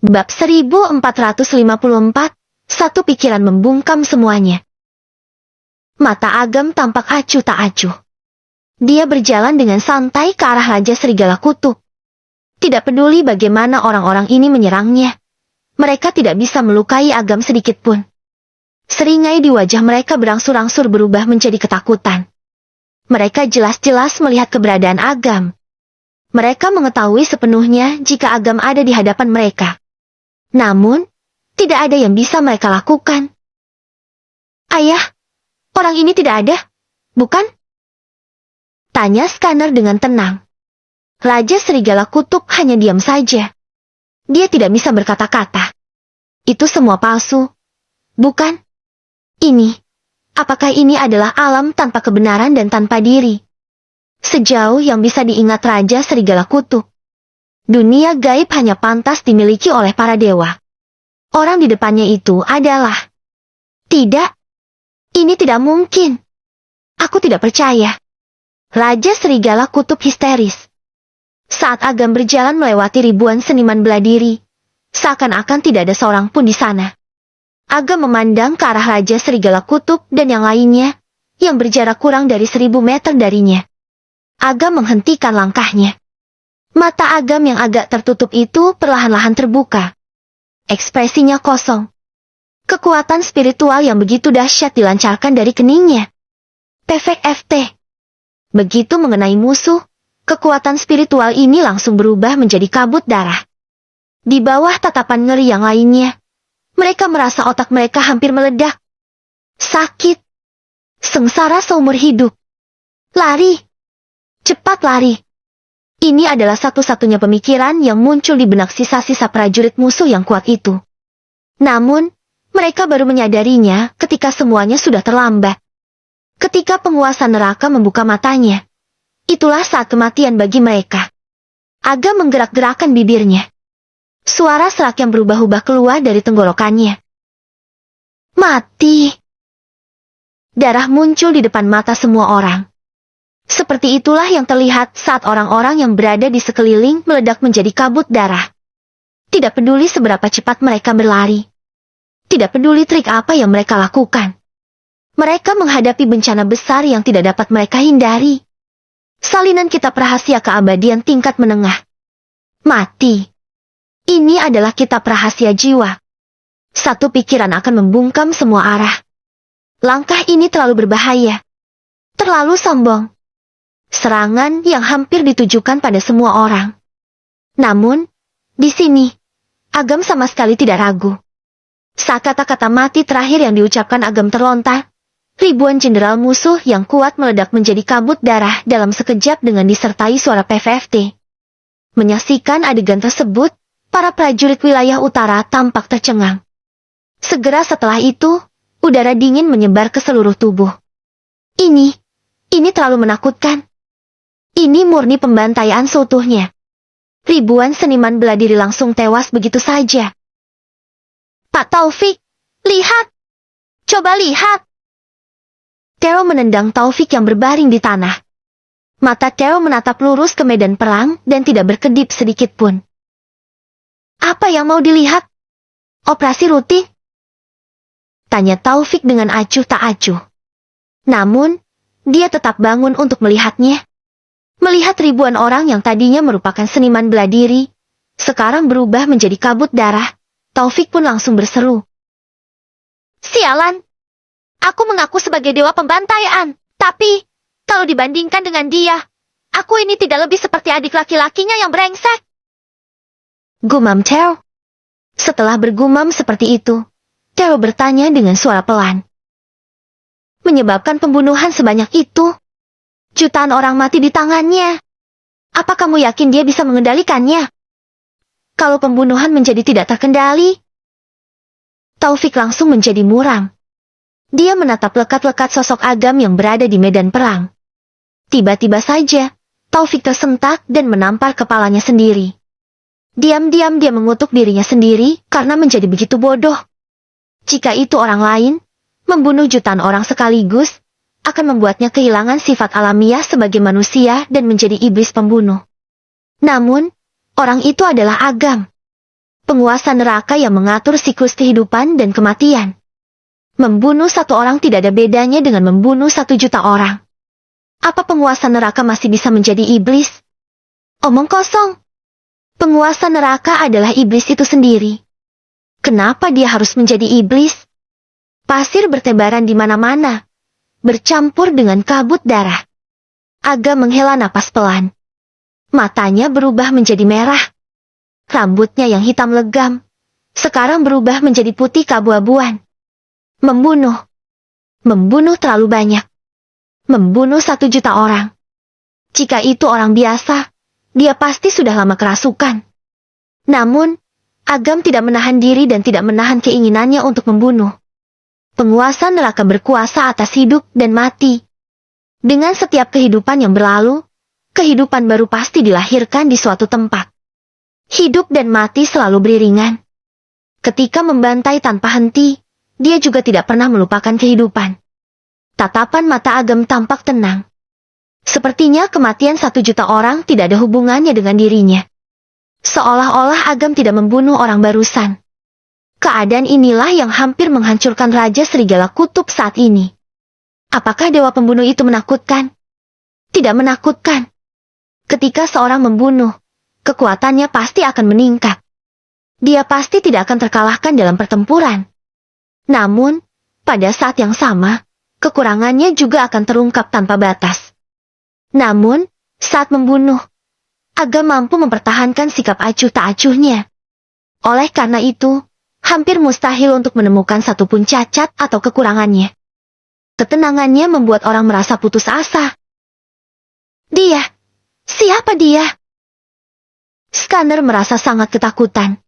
Bab 1454, satu pikiran membungkam semuanya. Mata Agam tampak acuh tak acuh. Dia berjalan dengan santai ke arah Raja Serigala Kutub. Tidak peduli bagaimana orang-orang ini menyerangnya. Mereka tidak bisa melukai Agam sedikit pun. Seringai di wajah mereka berangsur-angsur berubah menjadi ketakutan. Mereka jelas-jelas melihat keberadaan Agam. Mereka mengetahui sepenuhnya jika Agam ada di hadapan mereka. Namun, tidak ada yang bisa mereka lakukan. Ayah, orang ini tidak ada, bukan? Tanya Scanner dengan tenang. Raja Serigala Kutub hanya diam saja. Dia tidak bisa berkata-kata. Itu semua palsu, bukan? Apakah ini adalah alam tanpa kebenaran dan tanpa diri? Sejauh yang bisa diingat Raja Serigala Kutub, dunia gaib hanya pantas dimiliki oleh para dewa. Orang di depannya itu adalah... Tidak. Ini tidak mungkin. Aku tidak percaya. Raja Serigala Kutub histeris. Saat Agam berjalan melewati ribuan seniman bela diri, seakan-akan tidak ada seorang pun di sana. Agam memandang ke arah Raja Serigala Kutub dan yang lainnya, yang berjarak kurang dari 1000 meter darinya. Agam menghentikan langkahnya. Mata Agam yang agak tertutup itu perlahan-lahan terbuka. Ekspresinya kosong. Kekuatan spiritual yang begitu dahsyat dilancarkan dari keningnya. Efek FT. Begitu mengenai musuh, kekuatan spiritual ini langsung berubah menjadi kabut darah. Di bawah tatapan ngeri yang lainnya, mereka merasa otak mereka hampir meledak. Sakit. Sengsara seumur hidup. Lari. Cepat lari. Ini adalah satu-satunya pemikiran yang muncul di benak sisa-sisa prajurit musuh yang kuat itu. Namun, mereka baru menyadarinya ketika semuanya sudah terlambat. Ketika penguasa neraka membuka matanya, itulah saat kematian bagi mereka. Agam menggerak-gerakkan bibirnya. Suara serak yang berubah-ubah keluar dari tenggorokannya. Mati. Darah muncul di depan mata semua orang. Seperti itulah yang terlihat saat orang-orang yang berada di sekeliling meledak menjadi kabut darah. Tidak peduli seberapa cepat mereka berlari. Tidak peduli trik apa yang mereka lakukan. Mereka menghadapi bencana besar yang tidak dapat mereka hindari. Salinan kitab rahasia keabadian tingkat menengah. Mati. Ini adalah kitab rahasia jiwa. Satu pikiran akan membungkam semua arah. Langkah ini terlalu berbahaya. Terlalu sombong. Serangan yang hampir ditujukan pada semua orang. Namun, di sini, Agam sama sekali tidak ragu. Saat kata-kata mati terakhir yang diucapkan Agam terlontar, ribuan jenderal musuh yang kuat meledak menjadi kabut darah dalam sekejap dengan disertai suara PVFT. Menyaksikan adegan tersebut, para prajurit wilayah utara tampak tercengang. Segera setelah itu, udara dingin menyebar ke seluruh tubuh. Ini terlalu menakutkan. Ini murni pembantaian seutuhnya. Ribuan seniman bela diri langsung tewas begitu saja. Pak Taufik, lihat! Coba lihat! Tero menendang Taufik yang berbaring di tanah. Mata Tero menatap lurus ke medan perang dan tidak berkedip sedikit pun. Apa yang mau dilihat? Operasi rutin? Tanya Taufik dengan acuh tak acuh. Namun, dia tetap bangun untuk melihatnya. Melihat ribuan orang yang tadinya merupakan seniman bela diri, sekarang berubah menjadi kabut darah, Taufik pun langsung berseru. Sialan! Aku mengaku sebagai dewa pembantaian, tapi, kalau dibandingkan dengan dia, aku ini tidak lebih seperti adik laki-lakinya yang brengsek. Gumam Tero. Setelah bergumam seperti itu, Tero bertanya dengan suara pelan. Menyebabkan pembunuhan sebanyak itu? Jutaan orang mati di tangannya. Apa kamu yakin dia bisa mengendalikannya? Kalau pembunuhan menjadi tidak terkendali? Taufik langsung menjadi muram. Dia menatap lekat-lekat sosok Agam yang berada di medan perang. Tiba-tiba saja, Taufik tersentak dan menampar kepalanya sendiri. Diam-diam dia mengutuk dirinya sendiri karena menjadi begitu bodoh. Jika itu orang lain, membunuh jutaan orang sekaligus, akan membuatnya kehilangan sifat alamiah sebagai manusia dan menjadi iblis pembunuh. Namun, orang itu adalah Agam. Penguasa neraka yang mengatur siklus kehidupan dan kematian. Membunuh satu orang tidak ada bedanya dengan membunuh 1 juta orang. Apa penguasa neraka masih bisa menjadi iblis? Omong kosong. Penguasa neraka adalah iblis itu sendiri. Kenapa dia harus menjadi iblis? Pasir bertebaran di mana-mana, bercampur dengan kabut darah. Aga menghela napas pelan. Matanya berubah menjadi merah. Rambutnya yang hitam legam, sekarang berubah menjadi putih keabu-abuan. Membunuh. Membunuh terlalu banyak. Membunuh 1 juta orang. Jika itu orang biasa, dia pasti sudah lama kerasukan. Namun, Agam tidak menahan diri dan tidak menahan keinginannya untuk membunuh. Penguasa neraka berkuasa atas hidup dan mati. Dengan setiap kehidupan yang berlalu, kehidupan baru pasti dilahirkan di suatu tempat. Hidup dan mati selalu beriringan. Ketika membantai tanpa henti, dia juga tidak pernah melupakan kehidupan. Tatapan mata Agam tampak tenang. Sepertinya kematian 1 juta orang tidak ada hubungannya dengan dirinya. Seolah-olah Agam tidak membunuh orang barusan. Keadaan inilah yang hampir menghancurkan Raja Serigala Kutub saat ini. Apakah dewa pembunuh itu menakutkan? Tidak menakutkan. Ketika seorang membunuh, kekuatannya pasti akan meningkat. Dia pasti tidak akan terkalahkan dalam pertempuran. Namun, pada saat yang sama, kekurangannya juga akan terungkap tanpa batas. Namun, saat membunuh, Agam mampu mempertahankan sikap acuh tak acuhnya. Oleh karena itu, hampir mustahil untuk menemukan satupun cacat atau kekurangannya. Ketenangannya membuat orang merasa putus asa. Dia? Siapa dia? Scanner merasa sangat ketakutan.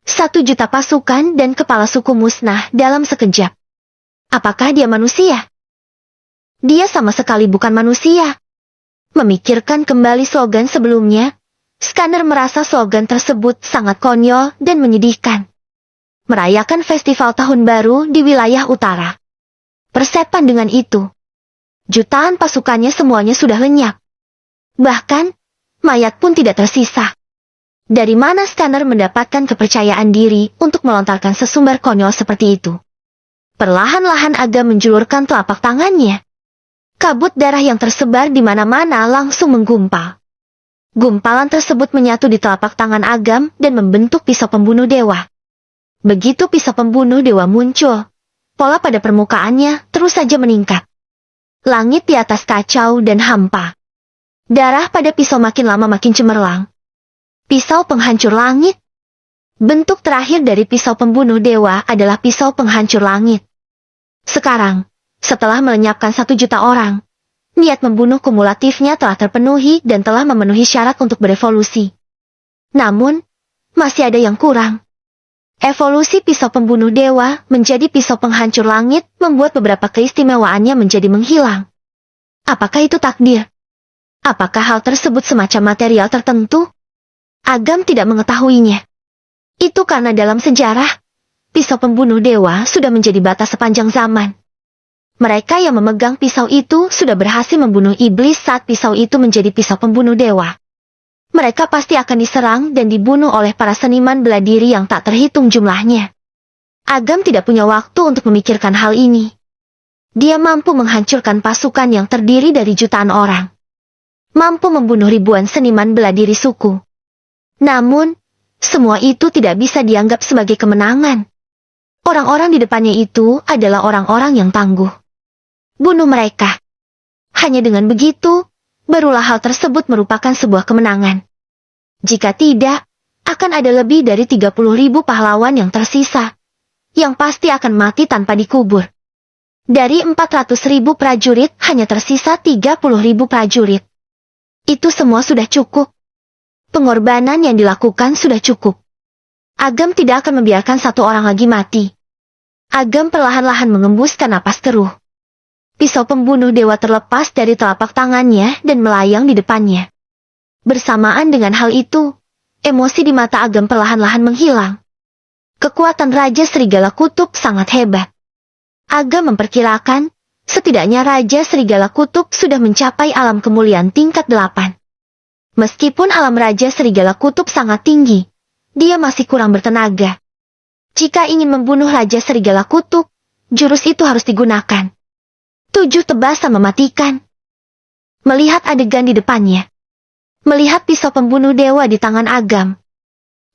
1 juta pasukan dan kepala suku musnah dalam sekejap. Apakah dia manusia? Dia sama sekali bukan manusia. Memikirkan kembali slogan sebelumnya, Scanner merasa slogan tersebut sangat konyol dan menyedihkan. Merayakan festival tahun baru di wilayah utara. Persepan dengan itu. Jutaan pasukannya semuanya sudah lenyap. Bahkan, mayat pun tidak tersisa. Dari mana Scanner mendapatkan kepercayaan diri untuk melontarkan sesumbar konyol seperti itu? Perlahan-lahan Agam menjulurkan telapak tangannya. Kabut darah yang tersebar di mana-mana langsung menggumpal. Gumpalan tersebut menyatu di telapak tangan Agam dan membentuk pisau pembunuh dewa. Begitu pisau pembunuh dewa muncul, pola pada permukaannya terus saja meningkat. Langit di atas kacau dan hampa. Darah pada pisau makin lama makin cemerlang. Pisau penghancur langit. Bentuk terakhir dari pisau pembunuh dewa adalah pisau penghancur langit. Sekarang, setelah melenyapkan 1 juta orang, niat membunuh kumulatifnya telah terpenuhi dan telah memenuhi syarat untuk berevolusi. Namun, masih ada yang kurang. Evolusi pisau pembunuh dewa menjadi pisau penghancur langit membuat beberapa keistimewaannya menjadi menghilang. Apakah itu takdir? Apakah hal tersebut semacam material tertentu? Agam tidak mengetahuinya. Itu karena dalam sejarah, pisau pembunuh dewa sudah menjadi batas sepanjang zaman. Mereka yang memegang pisau itu sudah berhasil membunuh iblis saat pisau itu menjadi pisau pembunuh dewa. Mereka pasti akan diserang dan dibunuh oleh para seniman bela diri yang tak terhitung jumlahnya. Agam tidak punya waktu untuk memikirkan hal ini. Dia mampu menghancurkan pasukan yang terdiri dari jutaan orang. Mampu membunuh ribuan seniman bela diri suku. Namun, semua itu tidak bisa dianggap sebagai kemenangan. Orang-orang di depannya itu adalah orang-orang yang tangguh. Bunuh mereka. Hanya dengan begitu, barulah hal tersebut merupakan sebuah kemenangan. Jika tidak, akan ada lebih dari 30.000 pahlawan yang tersisa, yang pasti akan mati tanpa dikubur. Dari 400.000 prajurit hanya tersisa 30.000 prajurit. Itu semua sudah cukup. Pengorbanan yang dilakukan sudah cukup. Agam tidak akan membiarkan satu orang lagi mati. Agam perlahan-lahan mengembuskan napas keruh. Pisau pembunuh dewa terlepas dari telapak tangannya dan melayang di depannya. Bersamaan dengan hal itu, emosi di mata Agam perlahan-lahan menghilang. Kekuatan Raja Serigala Kutub sangat hebat. Agam memperkirakan, setidaknya Raja Serigala Kutub sudah mencapai alam kemuliaan tingkat 8. Meskipun alam Raja Serigala Kutub sangat tinggi, dia masih kurang bertenaga. Jika ingin membunuh Raja Serigala Kutub, jurus itu harus digunakan. 7 tebasan mematikan. Melihat adegan di depannya. Melihat pisau pembunuh dewa di tangan Agam.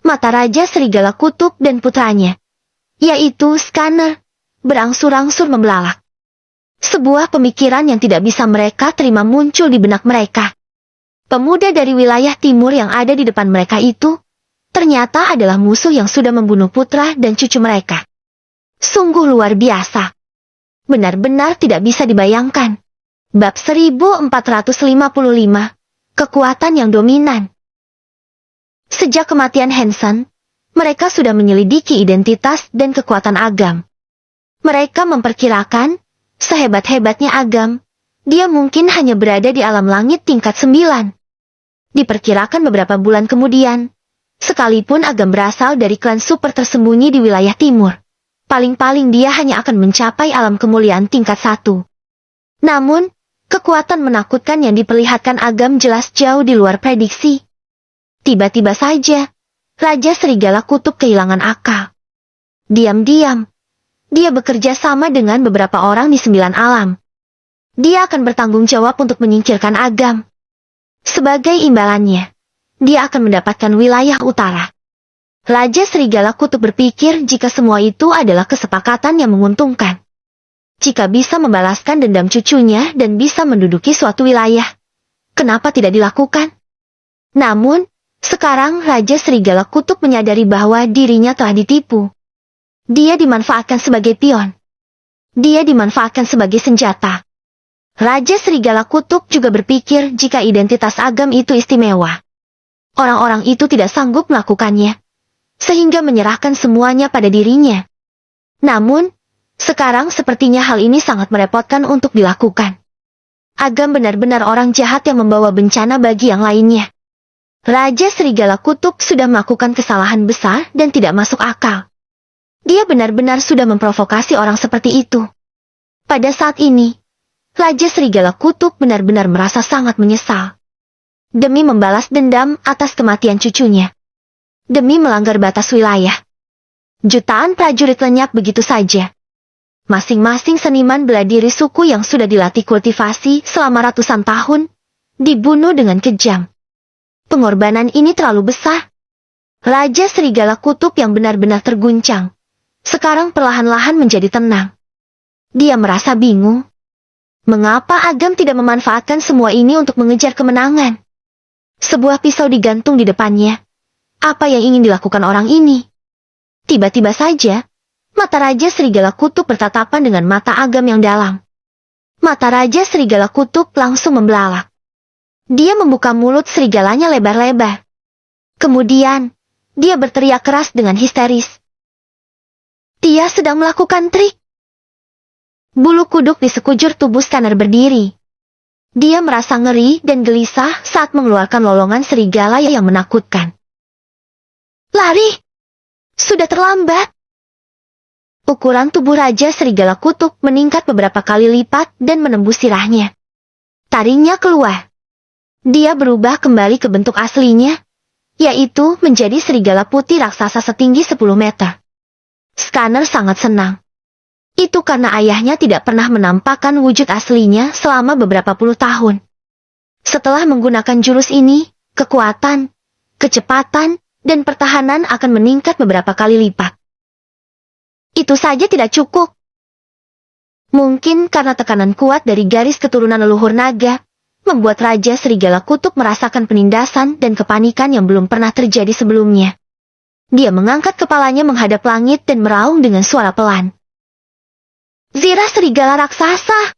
Mata Raja Serigala Kutub dan putranya, yaitu Scanner, berangsur-angsur membelalak. Sebuah pemikiran yang tidak bisa mereka terima muncul di benak mereka. Pemuda dari wilayah timur yang ada di depan mereka itu, ternyata adalah musuh yang sudah membunuh putra dan cucu mereka. Sungguh luar biasa. Benar-benar tidak bisa dibayangkan. Bab 1455, Kekuatan yang Dominan. Sejak kematian Hansen, mereka sudah menyelidiki identitas dan kekuatan Agam. Mereka memperkirakan, sehebat-hebatnya Agam, dia mungkin hanya berada di alam langit tingkat 9. Diperkirakan beberapa bulan kemudian, sekalipun Agam berasal dari klan super tersembunyi di wilayah timur, paling-paling dia hanya akan mencapai alam kemuliaan tingkat 1. Namun, kekuatan menakutkan yang diperlihatkan Agam jelas jauh di luar prediksi. Tiba-tiba saja, Raja Serigala Kutub kehilangan akal. Diam-diam, dia bekerja sama dengan beberapa orang di 9 alam. Dia akan bertanggung jawab untuk menyingkirkan Agam. Sebagai imbalannya, dia akan mendapatkan wilayah utara. Raja Serigala Kutub berpikir jika semua itu adalah kesepakatan yang menguntungkan. Jika bisa membalaskan dendam cucunya dan bisa menduduki suatu wilayah, kenapa tidak dilakukan? Namun, sekarang Raja Serigala Kutub menyadari bahwa dirinya telah ditipu. Dia dimanfaatkan sebagai pion. Dia dimanfaatkan sebagai senjata. Raja Serigala Kutub juga berpikir jika identitas Agam itu istimewa. Orang-orang itu tidak sanggup melakukannya, sehingga menyerahkan semuanya pada dirinya. Namun, sekarang sepertinya hal ini sangat merepotkan untuk dilakukan. Agam benar-benar orang jahat yang membawa bencana bagi yang lainnya. Raja Serigala Kutub sudah melakukan kesalahan besar dan tidak masuk akal. Dia benar-benar sudah memprovokasi orang seperti itu. Pada saat ini, Raja Serigala Kutub benar-benar merasa sangat menyesal. Demi membalas dendam atas kematian cucunya. Demi melanggar batas wilayah. Jutaan prajurit lenyap begitu saja. Masing-masing seniman bela diri suku yang sudah dilatih kultivasi selama ratusan tahun, dibunuh dengan kejam. Pengorbanan ini terlalu besar. Raja Serigala Kutub yang benar-benar terguncang, sekarang perlahan-lahan menjadi tenang. Dia merasa bingung. Mengapa Agam tidak memanfaatkan semua ini untuk mengejar kemenangan? Sebuah pisau digantung di depannya. Apa yang ingin dilakukan orang ini? Tiba-tiba saja, mata Raja Serigala Kutub bertatapan dengan mata Agam yang dalam. Mata Raja Serigala Kutub langsung membelalak. Dia membuka mulut serigalanya lebar-lebar. Kemudian, dia berteriak keras dengan histeris. Dia sedang melakukan trik. Bulu kuduk di sekujur tubuh Scanner berdiri. Dia merasa ngeri dan gelisah saat mengeluarkan lolongan serigala yang menakutkan. Lari! Sudah terlambat. Ukuran tubuh Raja Serigala Kutub meningkat beberapa kali lipat dan menembus sirahnya. Taringnya keluar. Dia berubah kembali ke bentuk aslinya, yaitu menjadi serigala putih raksasa setinggi 10 meter. Scanner sangat senang. Itu karena ayahnya tidak pernah menampakkan wujud aslinya selama beberapa puluh tahun. Setelah menggunakan jurus ini, kekuatan, kecepatan, dan pertahanan akan meningkat beberapa kali lipat. Itu saja tidak cukup. Mungkin karena tekanan kuat dari garis keturunan leluhur naga, membuat Raja Serigala Kutub merasakan penindasan dan kepanikan yang belum pernah terjadi sebelumnya. Dia mengangkat kepalanya menghadap langit dan meraung dengan suara pelan. Zirah Serigala Raksasa!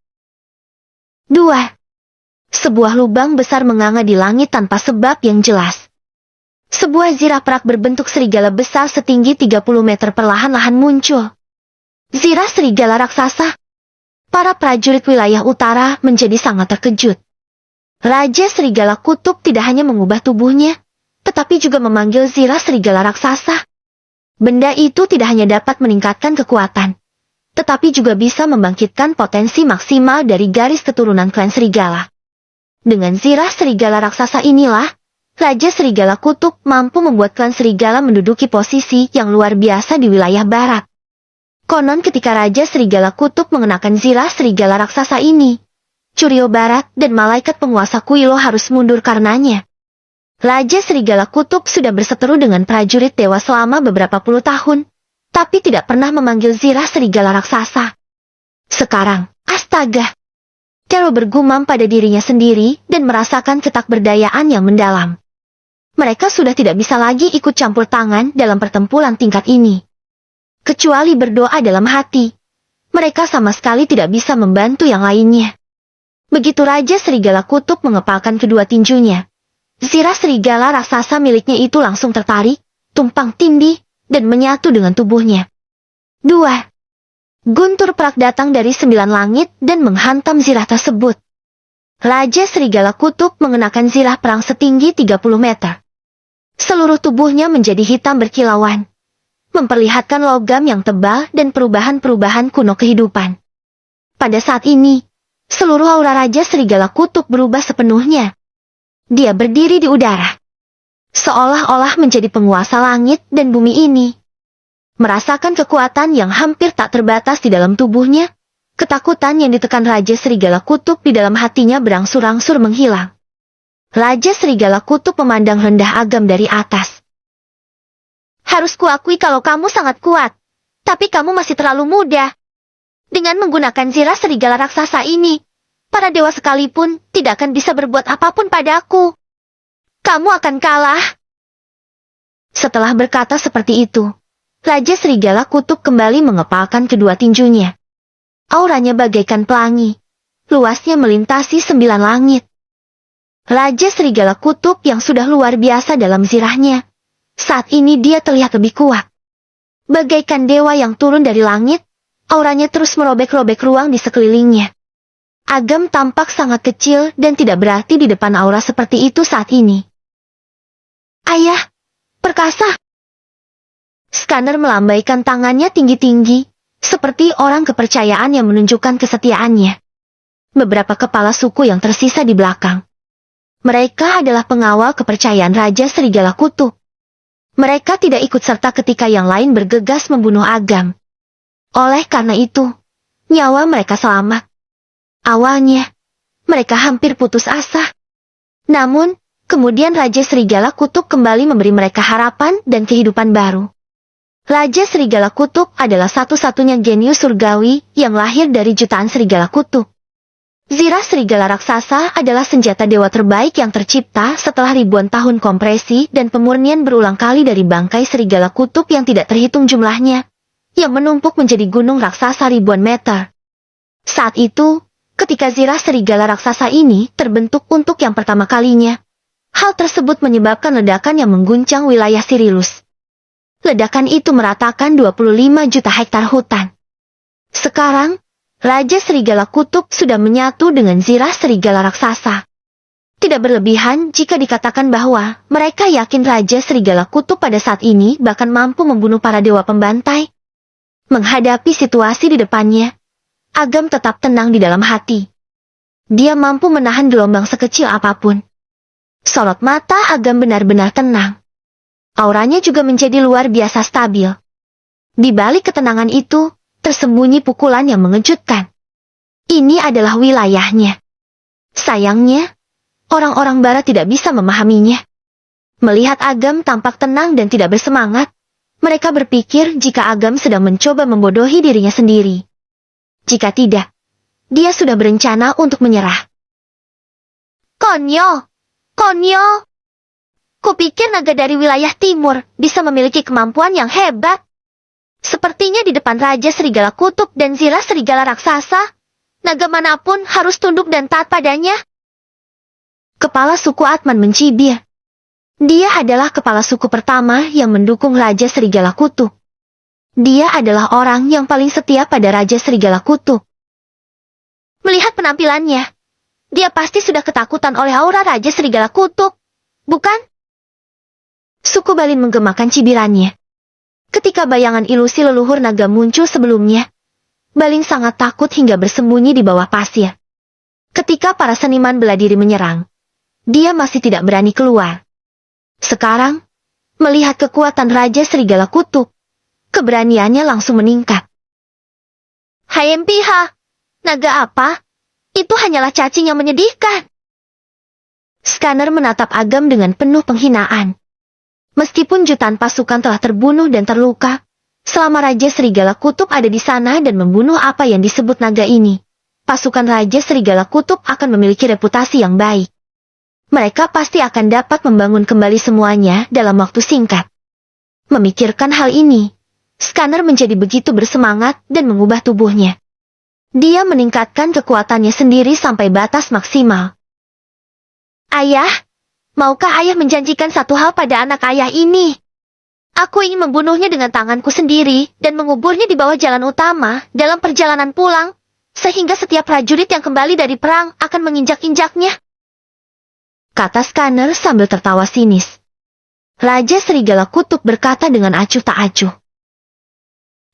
2. Sebuah lubang besar menganga di langit tanpa sebab yang jelas. Sebuah zirah perak berbentuk serigala besar setinggi 30 meter perlahan-lahan muncul. Zirah Serigala Raksasa! Para prajurit wilayah utara menjadi sangat terkejut. Raja Serigala Kutub tidak hanya mengubah tubuhnya, tetapi juga memanggil zirah serigala raksasa. Benda itu tidak hanya dapat meningkatkan kekuatan, tetapi juga bisa membangkitkan potensi maksimal dari garis keturunan klan serigala. Dengan zirah serigala raksasa inilah, Raja Serigala Kutub mampu membuat klan serigala menduduki posisi yang luar biasa di wilayah barat. Konon ketika Raja Serigala Kutub mengenakan zirah serigala raksasa ini, Curio Barat dan malaikat penguasa Kuilo harus mundur karenanya. Raja Serigala Kutub sudah berseteru dengan prajurit dewa selama beberapa puluh tahun, tapi tidak pernah memanggil zirah serigala raksasa. Sekarang, astaga! Carol bergumam pada dirinya sendiri dan merasakan ketakberdayaan yang mendalam. Mereka sudah tidak bisa lagi ikut campur tangan dalam pertempuran tingkat ini. Kecuali berdoa dalam hati. Mereka sama sekali tidak bisa membantu yang lainnya. Begitu Raja Serigala Kutub mengepalkan kedua tinjunya, zirah serigala raksasa miliknya itu langsung tertarik, tumpang tindih, dan menyatu dengan tubuhnya. 2. Guntur perak datang dari 9 langit dan menghantam zirah tersebut. Raja Serigala Kutub mengenakan zirah perang setinggi 30 meter. Seluruh tubuhnya menjadi hitam berkilauan, memperlihatkan logam yang tebal dan perubahan-perubahan kuno kehidupan. Pada saat ini, seluruh aura Raja Serigala Kutub berubah sepenuhnya. Dia berdiri di udara, seolah-olah menjadi penguasa langit dan bumi ini. Merasakan kekuatan yang hampir tak terbatas di dalam tubuhnya, ketakutan yang ditekan Raja Serigala Kutub di dalam hatinya berangsur-angsur menghilang. Raja Serigala Kutub memandang rendah Agam dari atas. Harus kuakui kalau kamu sangat kuat, tapi kamu masih terlalu muda. Dengan menggunakan zirah serigala raksasa ini, para dewa sekalipun tidak akan bisa berbuat apapun padaku. Kamu akan kalah. Setelah berkata seperti itu, Raja Serigala Kutub kembali mengepalkan kedua tinjunya. Auranya bagaikan pelangi, luasnya melintasi 9 langit. Raja Serigala Kutub yang sudah luar biasa dalam zirahnya, saat ini dia terlihat lebih kuat. Bagaikan dewa yang turun dari langit, auranya terus merobek-robek ruang di sekelilingnya. Agam tampak sangat kecil dan tidak berarti di depan aura seperti itu saat ini. Ayah, perkasa! Scanner melambaikan tangannya tinggi-tinggi, seperti orang kepercayaan yang menunjukkan kesetiaannya. Beberapa kepala suku yang tersisa di belakang. Mereka adalah pengawal kepercayaan Raja Serigala Kutub. Mereka tidak ikut serta ketika yang lain bergegas membunuh Agam. Oleh karena itu, nyawa mereka selamat. Awalnya, mereka hampir putus asa. Namun, kemudian Raja Serigala Kutub kembali memberi mereka harapan dan kehidupan baru. Raja Serigala Kutub adalah satu-satunya jenius surgawi yang lahir dari jutaan serigala kutub. Zirah serigala raksasa adalah senjata dewa terbaik yang tercipta setelah ribuan tahun kompresi dan pemurnian berulang kali dari bangkai serigala kutub yang tidak terhitung jumlahnya, yang menumpuk menjadi gunung raksasa ribuan meter. Saat itu, ketika zirah serigala raksasa ini terbentuk untuk yang pertama kalinya, hal tersebut menyebabkan ledakan yang mengguncang wilayah Sirilus. Ledakan itu meratakan 25 juta hektar hutan. Sekarang, Raja Serigala Kutub sudah menyatu dengan zirah serigala raksasa. Tidak berlebihan jika dikatakan bahwa mereka yakin Raja Serigala Kutub pada saat ini bahkan mampu membunuh para dewa pembantai. Menghadapi situasi di depannya, Agam tetap tenang di dalam hati. Dia mampu menahan gelombang sekecil apapun. Sorot mata Agam benar-benar tenang. Auranya juga menjadi luar biasa stabil. Di balik ketenangan itu, tersembunyi pukulan yang mengejutkan. Ini adalah wilayahnya. Sayangnya, orang-orang barat tidak bisa memahaminya. Melihat Agam tampak tenang dan tidak bersemangat, mereka berpikir jika Agam sedang mencoba membodohi dirinya sendiri. Jika tidak, dia sudah berencana untuk menyerah. Konyol! Konyol! Kupikir naga dari wilayah timur bisa memiliki kemampuan yang hebat. Sepertinya di depan Raja Serigala Kutub dan zirah serigala raksasa, naga manapun harus tunduk dan taat padanya. Kepala suku Atman mencibir. Dia adalah kepala suku pertama yang mendukung Raja Serigala Kutub. Dia adalah orang yang paling setia pada Raja Serigala Kutub. Melihat penampilannya, dia pasti sudah ketakutan oleh aura Raja Serigala Kutub, bukan? Suku Balin menggemakan cibirannya. Ketika bayangan ilusi leluhur naga muncul sebelumnya, Balin sangat takut hingga bersembunyi di bawah pasir. Ketika para seniman bela diri menyerang, dia masih tidak berani keluar. Sekarang, melihat kekuatan Raja Serigala Kutub, keberaniannya langsung meningkat. Hai MPH, naga apa? Itu hanyalah cacing yang menyedihkan. Scanner menatap Agam dengan penuh penghinaan. Meskipun jutaan pasukan telah terbunuh dan terluka, selama Raja Serigala Kutub ada di sana dan membunuh apa yang disebut naga ini, pasukan Raja Serigala Kutub akan memiliki reputasi yang baik. Mereka pasti akan dapat membangun kembali semuanya dalam waktu singkat. Memikirkan hal ini, Scanner menjadi begitu bersemangat dan mengubah tubuhnya. Dia meningkatkan kekuatannya sendiri sampai batas maksimal. Ayah, maukah ayah menjanjikan satu hal pada anak ayah ini? Aku ingin membunuhnya dengan tanganku sendiri dan menguburnya di bawah jalan utama dalam perjalanan pulang, sehingga setiap prajurit yang kembali dari perang akan menginjak-injaknya. Kata Scanner sambil tertawa sinis. Raja Serigala Kutub berkata dengan acuh tak acuh.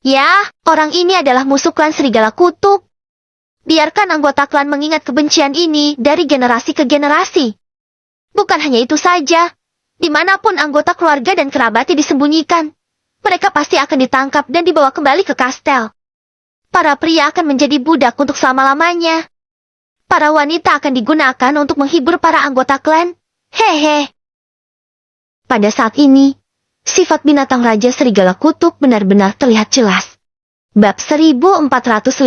Ya, orang ini adalah musuh klan Serigala Kutub. Biarkan anggota klan mengingat kebencian ini dari generasi ke generasi. Bukan hanya itu saja, dimanapun anggota keluarga dan kerabatnya disembunyikan, mereka pasti akan ditangkap dan dibawa kembali ke kastel. Para pria akan menjadi budak untuk selama-lamanya. Para wanita akan digunakan untuk menghibur para anggota klan. Hehe. Pada saat ini, sifat binatang Raja Serigala Kutub benar-benar terlihat jelas. Bab 1456,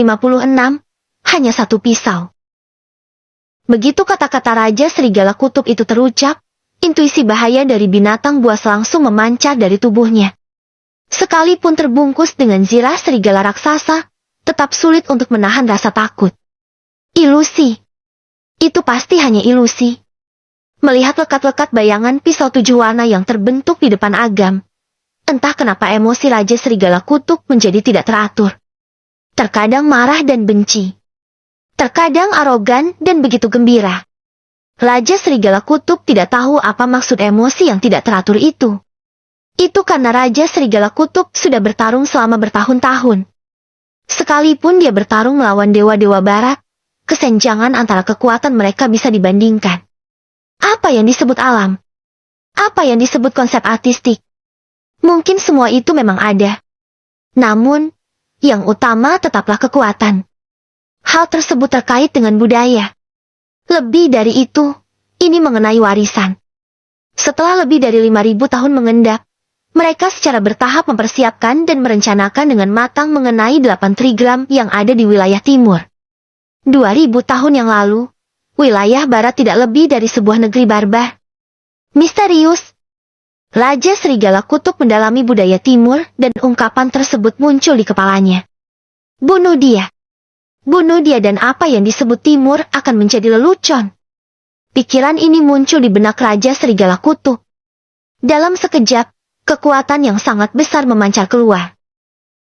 hanya satu pisau. Begitu kata-kata Raja Serigala Kutub itu terucap, intuisi bahaya dari binatang buas langsung memancar dari tubuhnya. Sekalipun terbungkus dengan zirah serigala raksasa, tetap sulit untuk menahan rasa takut. Ilusi. Itu pasti hanya ilusi. Melihat lekat-lekat bayangan pisau 7 warna yang terbentuk di depan Agam, entah kenapa emosi Raja Serigala Kutub menjadi tidak teratur. Terkadang marah dan benci. Terkadang arogan dan begitu gembira. Raja Serigala Kutub tidak tahu apa maksud emosi yang tidak teratur itu. Itu karena Raja Serigala Kutub sudah bertarung selama bertahun-tahun. Sekalipun dia bertarung melawan dewa-dewa barat, kesenjangan antara kekuatan mereka bisa dibandingkan. Apa yang disebut alam? Apa yang disebut konsep artistik? Mungkin semua itu memang ada. Namun, yang utama tetaplah kekuatan. Hal tersebut terkait dengan budaya. Lebih dari itu, ini mengenai warisan. Setelah lebih dari 5.000 tahun mengendap, mereka secara bertahap mempersiapkan dan merencanakan dengan matang mengenai 8 trigram yang ada di wilayah timur. 2.000 tahun yang lalu, wilayah barat tidak lebih dari sebuah negeri barbar. Misterius. Raja Serigala Kutub mendalami budaya timur dan ungkapan tersebut muncul di kepalanya. Bunuh dia. Bunuh dia dan apa yang disebut timur akan menjadi lelucon. Pikiran ini muncul di benak Raja Serigala Kutub. Dalam sekejap, kekuatan yang sangat besar memancar keluar.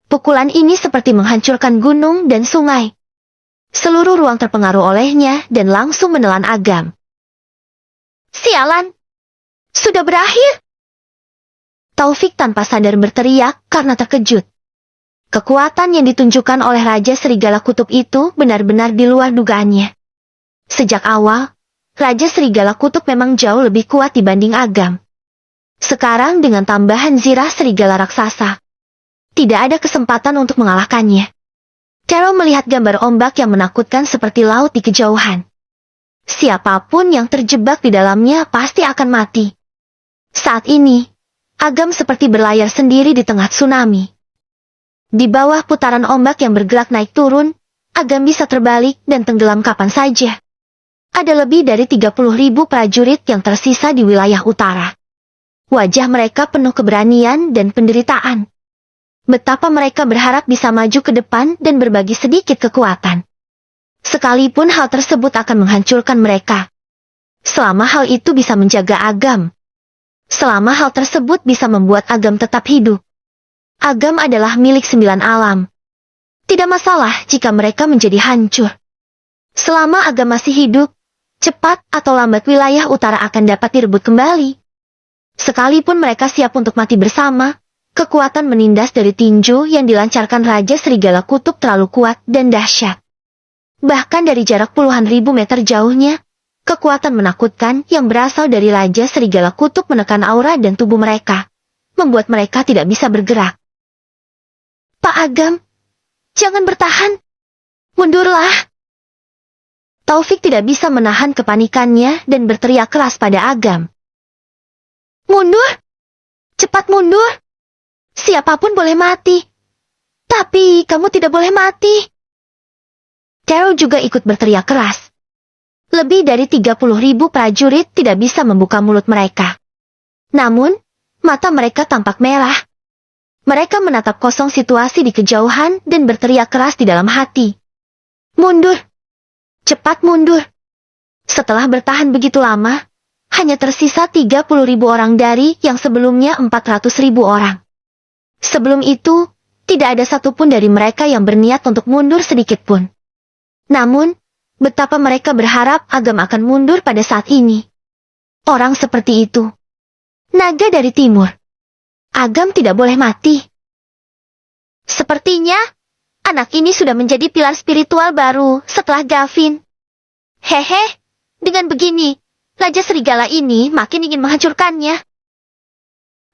Pukulan ini seperti menghancurkan gunung dan sungai. Seluruh ruang terpengaruh olehnya dan langsung menelan Agam. Sialan! Sudah berakhir! Taufik tanpa sadar berteriak karena terkejut. Kekuatan yang ditunjukkan oleh Raja Serigala Kutub itu benar-benar di luar dugaannya. Sejak awal, Raja Serigala Kutub memang jauh lebih kuat dibanding Agam. Sekarang dengan tambahan zirah serigala raksasa, tidak ada kesempatan untuk mengalahkannya. Taro melihat gambar ombak yang menakutkan seperti laut di kejauhan. Siapapun yang terjebak di dalamnya pasti akan mati. Saat ini, Agam seperti berlayar sendiri di tengah tsunami. Di bawah putaran ombak yang bergerak naik turun, Agam bisa terbalik dan tenggelam kapan saja. Ada lebih dari 30.000 prajurit yang tersisa di wilayah utara. Wajah mereka penuh keberanian dan penderitaan. Betapa mereka berharap bisa maju ke depan dan berbagi sedikit kekuatan. Sekalipun hal tersebut akan menghancurkan mereka. Selama hal itu bisa menjaga Agam. Selama hal tersebut bisa membuat Agam tetap hidup. Agam adalah milik 9 alam. Tidak masalah jika mereka menjadi hancur. Selama Agam masih hidup, cepat atau lambat wilayah utara akan dapat direbut kembali. Sekalipun mereka siap untuk mati bersama, kekuatan menindas dari tinju yang dilancarkan Raja Serigala Kutub terlalu kuat dan dahsyat. Bahkan dari jarak puluhan ribu meter jauhnya, Kekuatan menakutkan yang berasal dari Raja Serigala Kutub menekan aura dan tubuh mereka, membuat mereka tidak bisa bergerak. Pak Agam, jangan bertahan. Mundurlah. Taufik tidak bisa menahan kepanikannya dan berteriak keras pada Agam. Mundur! Cepat mundur! Siapapun boleh mati. Tapi kamu tidak boleh mati. Carol juga ikut berteriak keras. Lebih dari 30.000 prajurit tidak bisa membuka mulut mereka. Namun, mata mereka tampak merah. Mereka menatap kosong situasi di kejauhan dan berteriak keras di dalam hati. Mundur! Cepat mundur! Setelah bertahan begitu lama, hanya tersisa 30.000 orang dari yang sebelumnya 400.000 orang. Sebelum itu, tidak ada satupun dari mereka yang berniat untuk mundur sedikit pun. Namun, betapa mereka berharap Agam akan mundur pada saat ini. Orang seperti itu. Naga dari timur. Agam tidak boleh mati. Sepertinya, anak ini sudah menjadi pilar spiritual baru setelah Gavin. Hehe, dengan begini, Raja Serigala ini makin ingin menghancurkannya.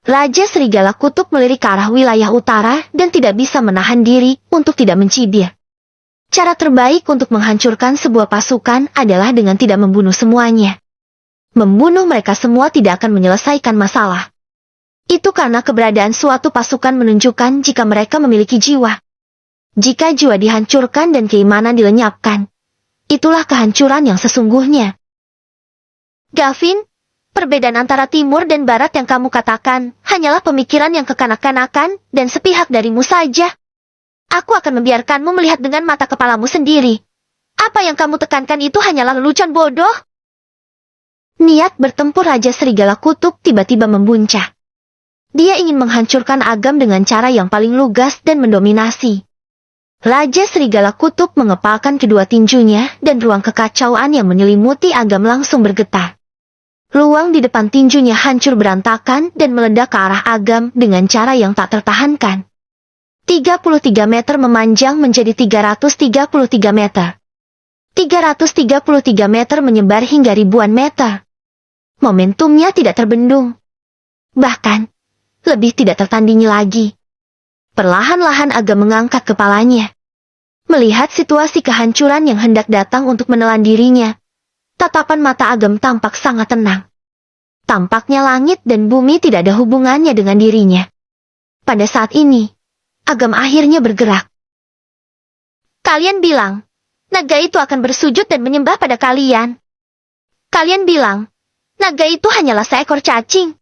Raja Serigala Kutub melirik ke arah wilayah utara dan tidak bisa menahan diri untuk tidak mencibir. Cara terbaik untuk menghancurkan sebuah pasukan adalah dengan tidak membunuh semuanya. Membunuh mereka semua tidak akan menyelesaikan masalah. Itu karena keberadaan suatu pasukan menunjukkan jika mereka memiliki jiwa. Jika jiwa dihancurkan dan keimanan dilenyapkan, itulah kehancuran yang sesungguhnya. Gavin, perbedaan antara timur dan barat yang kamu katakan hanyalah pemikiran yang kekanak-kanakan dan sepihak darimu saja. Aku akan membiarkanmu melihat dengan mata kepalamu sendiri. Apa yang kamu tekankan itu hanyalah lelucon bodoh. Niat bertempur Raja Serigala Kutub tiba-tiba membuncah. Dia ingin menghancurkan Agam dengan cara yang paling lugas dan mendominasi. Raja Serigala Kutub mengepalkan kedua tinjunya dan ruang kekacauan yang menyelimuti Agam langsung bergetar. Ruang di depan tinjunya hancur berantakan dan meledak ke arah Agam dengan cara yang tak tertahankan. 33 meter memanjang menjadi 333 meter. 333 meter menyebar hingga ribuan meter. Momentumnya tidak terbendung. Bahkan, lebih tidak tertandingi lagi. Perlahan-lahan Agam mengangkat kepalanya. Melihat situasi kehancuran yang hendak datang untuk menelan dirinya, tatapan mata Agam tampak sangat tenang. Tampaknya langit dan bumi tidak ada hubungannya dengan dirinya. Pada saat ini, Agam akhirnya bergerak. Kalian bilang, naga itu akan bersujud dan menyembah pada kalian. Kalian bilang, naga itu hanyalah seekor cacing.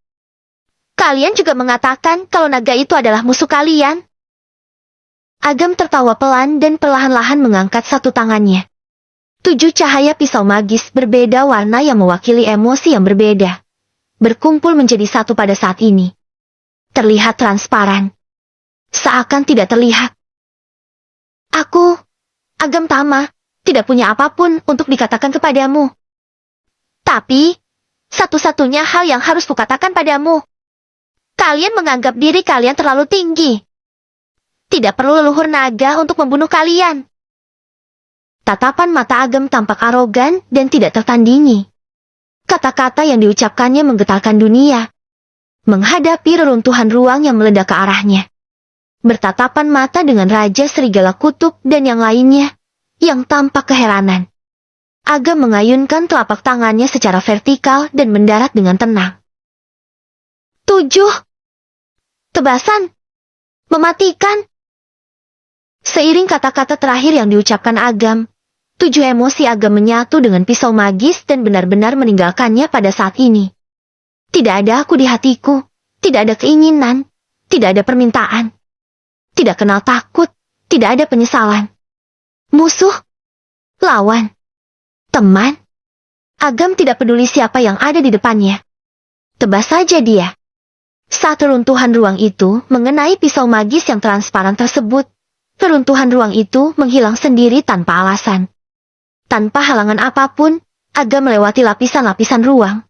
Kalian juga mengatakan kalau naga itu adalah musuh kalian. Agam tertawa pelan dan perlahan-lahan mengangkat satu tangannya. 7 cahaya pisau magis berbeda warna yang mewakili emosi yang berbeda, berkumpul menjadi satu pada saat ini. Terlihat transparan. Seakan tidak terlihat. Aku, Agam Tama, tidak punya apapun untuk dikatakan kepadamu. Tapi, satu-satunya hal yang harus kukatakan padamu. Kalian menganggap diri kalian terlalu tinggi. Tidak perlu leluhur naga untuk membunuh kalian. Tatapan mata Agam tampak arogan dan tidak tertandingi. Kata-kata yang diucapkannya menggetarkan dunia. Menghadapi reruntuhan ruang yang meledak ke arahnya. Bertatapan mata dengan Raja Serigala Kutub dan yang lainnya, yang tampak keheranan. Agam mengayunkan telapak tangannya secara vertikal dan mendarat dengan tenang. 7. Tebasan. Mematikan. Seiring kata-kata terakhir yang diucapkan Agam, 7 emosi Agam menyatu dengan pisau magis dan benar-benar meninggalkannya pada saat ini. Tidak ada aku di hatiku, tidak ada keinginan, tidak ada permintaan. Tidak kenal takut, tidak ada penyesalan. Musuh, lawan, teman. Agam tidak peduli siapa yang ada di depannya. Tebas saja dia. Saat reruntuhan ruang itu mengenai pisau magis yang transparan tersebut, reruntuhan ruang itu menghilang sendiri tanpa alasan. Tanpa halangan apapun, Agam melewati lapisan-lapisan ruang.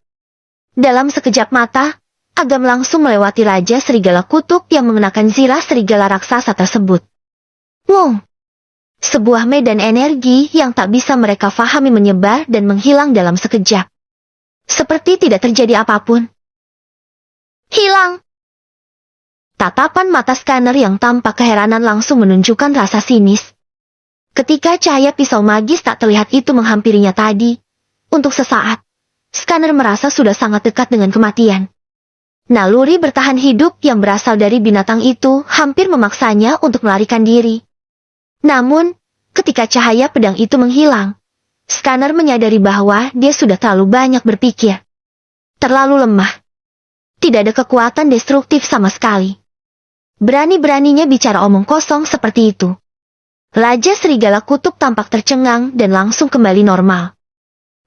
Dalam sekejap mata, Agam langsung melewati Raja Serigala Kutub yang mengenakan zirah serigala raksasa tersebut. Wong! Sebuah medan energi yang tak bisa mereka fahami menyebar dan menghilang dalam sekejap. Seperti tidak terjadi apapun. Hilang. Tatapan mata scanner yang tampak keheranan langsung menunjukkan rasa sinis. Ketika cahaya pisau magis tak terlihat itu menghampirinya tadi, untuk sesaat, scanner merasa sudah sangat dekat dengan kematian. Naluri bertahan hidup yang berasal dari binatang itu hampir memaksanya untuk melarikan diri. Namun, ketika cahaya pedang itu menghilang, scanner menyadari bahwa dia sudah terlalu banyak berpikir. Terlalu lemah. Tidak ada kekuatan destruktif sama sekali. Berani-beraninya bicara omong kosong seperti itu. Raja Serigala Kutub tampak tercengang dan langsung kembali normal.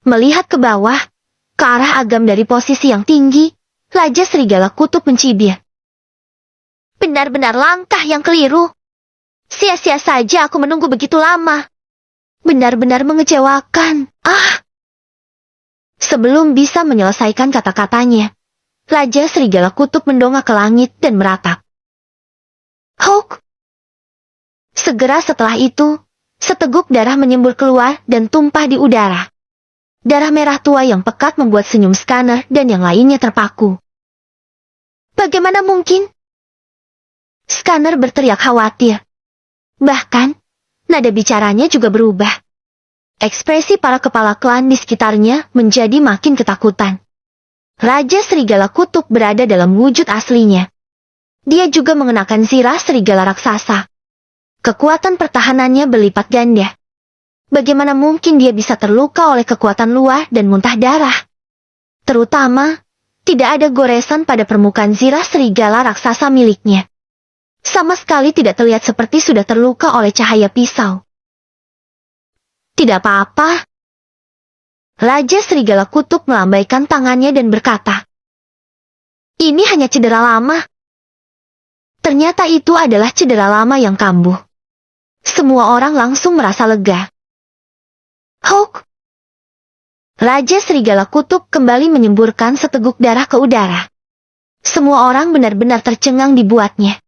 Melihat ke bawah, ke arah Agam dari posisi yang tinggi, Raja Serigala Kutub mencibir. Benar-benar langkah yang keliru. Sia-sia saja aku menunggu begitu lama. Benar-benar mengecewakan. Sebelum bisa menyelesaikan kata-katanya, Raja Serigala Kutub mendongak ke langit dan meratap. Hok! Segera setelah itu, seteguk darah menyembur keluar dan tumpah di udara. Darah merah tua yang pekat membuat senyum scanner dan yang lainnya terpaku. Bagaimana mungkin? Scanner berteriak khawatir. Bahkan, nada bicaranya juga berubah. Ekspresi para kepala klan di sekitarnya menjadi makin ketakutan. Raja Serigala Kutub berada dalam wujud aslinya. Dia juga mengenakan zirah serigala raksasa. Kekuatan pertahanannya berlipat ganda. Bagaimana mungkin dia bisa terluka oleh kekuatan luar dan muntah darah? Terutama, tidak ada goresan pada permukaan zirah serigala raksasa miliknya. Sama sekali tidak terlihat seperti sudah terluka oleh cahaya pisau. Tidak apa-apa. Raja Serigala Kutub melambaikan tangannya dan berkata, ini hanya cedera lama. Ternyata itu adalah cedera lama yang kambuh. Semua orang langsung merasa lega. Hok! Raja Serigala Kutub kembali menyemburkan seteguk darah ke udara. Semua orang benar-benar tercengang dibuatnya.